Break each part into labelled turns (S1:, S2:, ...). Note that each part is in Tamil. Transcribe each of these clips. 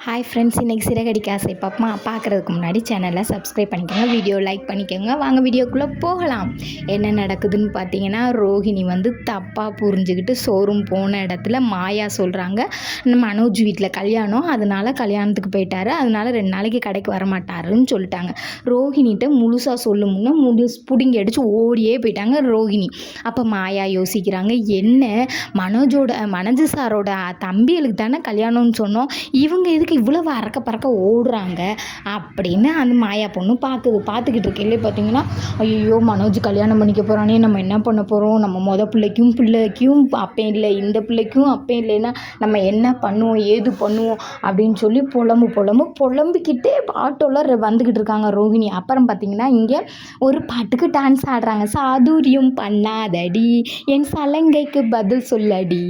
S1: ஹாய் ஃப்ரெண்ட்ஸ், இன்றைக்கி சிறகடிக்க ஆசை பார்க்குறதுக்கு முன்னாடி சேனலை சப்ஸ்கிரைப் பண்ணிக்கோங்க, வீடியோ லைக் பண்ணிக்கோங்க. வாங்க வீடியோக்குள்ளே போகலாம். என்ன நடக்குதுன்னு பார்த்தீங்கன்னா, ரோஹிணி வந்து தப்பாக புரிஞ்சுக்கிட்டு ஷோரூம் போன இடத்துல மாயா சொல்கிறாங்க, மனோஜ் வீட்டில் கல்யாணம், அதனால் கல்யாணத்துக்கு போயிட்டாரு, அதனால் 2 நாளைக்கு கடைக்கு வரமாட்டாருன்னு சொல்லிட்டாங்க. ரோஹிணிகிட்ட முழுசாக சொல்லுமுன்னா பிடுங்கி அடித்து ஓடியே போயிட்டாங்க ரோஹிணி. அப்போ மாயா யோசிக்கிறாங்க, என்ன மனோஜ் சாரோட தம்பிகளுக்கு தானே கல்யாணம்னு சொன்னோம், இவங்க எதுக்கு இவ்வளவு அறக்க பறக்க ஓடுறாங்க அப்படின்னு அந்த மாயா பொண்ணு பார்த்துக்கிட்டு இருக்கையிலே பார்த்தீங்கன்னா, ஐயோ மனோஜ் கல்யாணம் பண்ணிக்க போகிறானே, நம்ம என்ன பண்ண போகிறோம், நம்ம பிள்ளைக்கும் அப்பே இல்லை, இந்த பிள்ளைக்கும் அப்பே இல்லைன்னா நம்ம என்ன பண்ணுவோம் ஏது பண்ணுவோம் அப்படின்னு சொல்லி புலம்பிக்கிட்டே ஆட்டோவில் வந்துக்கிட்டு இருக்காங்க ரோஹிணி. அப்புறம் பார்த்தீங்கன்னா, இங்கே ஒரு பாட்டுக்கு டான்ஸ் ஆடுறாங்க. சாதுரியம் பண்ணாதடி என் சலங்கைக்கு பதில் சொல்லடி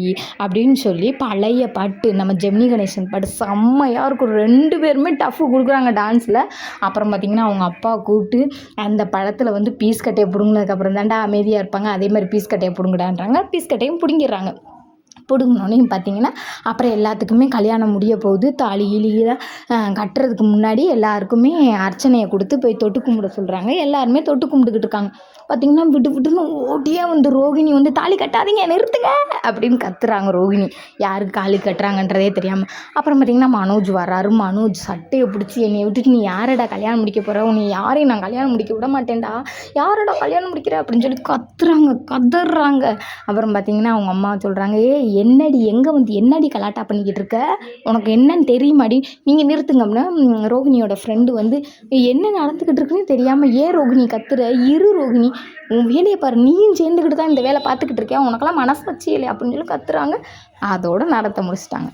S1: அப்படின்னு சொல்லி பழைய பாட்டு, நம்ம ஜெமினி கணேசன் பாட்டு செம்மையாக இருக்கும். 2 பேருமே டஃப் கொடுக்குறாங்க டான்ஸில். அப்புறம் பார்த்திங்கன்னா, அவங்க அப்பா கூப்பிட்டு அந்த படத்தில் வந்து பீஸ் கட்டையை பிடுங்கினதுக்கப்புறம் தாண்டா அமைதியாக இருப்பாங்க, அதே மாதிரி பீஸ் கட்டையை பிடுங்கடான்றாங்க. பீஸ் கட்டையும் பிடுங்கிடுறாங்க. பிடுங்கினோனையும் பார்த்திங்கன்னா, அப்புறம் எல்லாத்துக்குமே கல்யாணம் முடிய போகுது. தாலி கிளியெல்லாம் கட்டுறதுக்கு முன்னாடி எல்லாருக்குமே அர்ச்சனையை கொடுத்து போய் தொட்டு கும்பிட சொல்கிறாங்க. எல்லாருமே தொட்டு கும்பிட்டுக்கிட்டு இருக்காங்க. பார்த்திங்கன்னா, விட்டுன்னு ஓட்டியே வந்து ரோஹிணி வந்து தாலி கட்டாதீங்க நிறுத்துங்க அப்படின்னு கத்துறாங்க ரோஹிணி, யாருக்கு தாலி கட்டுறாங்கன்றதே தெரியாமல். அப்புறம் பார்த்திங்கன்னா, மனோஜ் வர்றாரு. மனோஜ் சட்டையை பிடிச்சி, என்னை விட்டுட்டு நீ யாரடா கல்யாணம் முடிக்க போகிற, உன்னை யாரையும் நான் கல்யாணம் முடிக்க விட மாட்டேன்டா, யாரடா கல்யாணம் முடிக்கிற அப்படின்னு சொல்லி கதறாங்க. அப்புறம் பார்த்திங்கன்னா, அவங்க அம்மா சொல்கிறாங்க, என்னடி எங்கே வந்து என்னடி கலாட்டா பண்ணிக்கிட்டு இருக்க, உனக்கு என்னன்னு தெரியுமாடி, நீங்கள் நிறுத்துங்க அப்படின்னா ரோஹிணியோட ஃப்ரெண்டு வந்து, என்ன நடந்துக்கிட்டு இருக்குன்னு தெரியாமல் ஏன் ரோஹிணி கத்துற, இரு ரோஹிணி உன் வேலையை பாரு, நீயும் சேர்ந்துக்கிட்டு தான் இந்த வேலை பார்த்துக்கிட்டு இருக்கேன், உனக்கெல்லாம் மனசாட்சி இல்லை அப்படின்னு சொல்லி கத்துறாங்க. அதோடு நடத்த முடிச்சிட்டாங்க.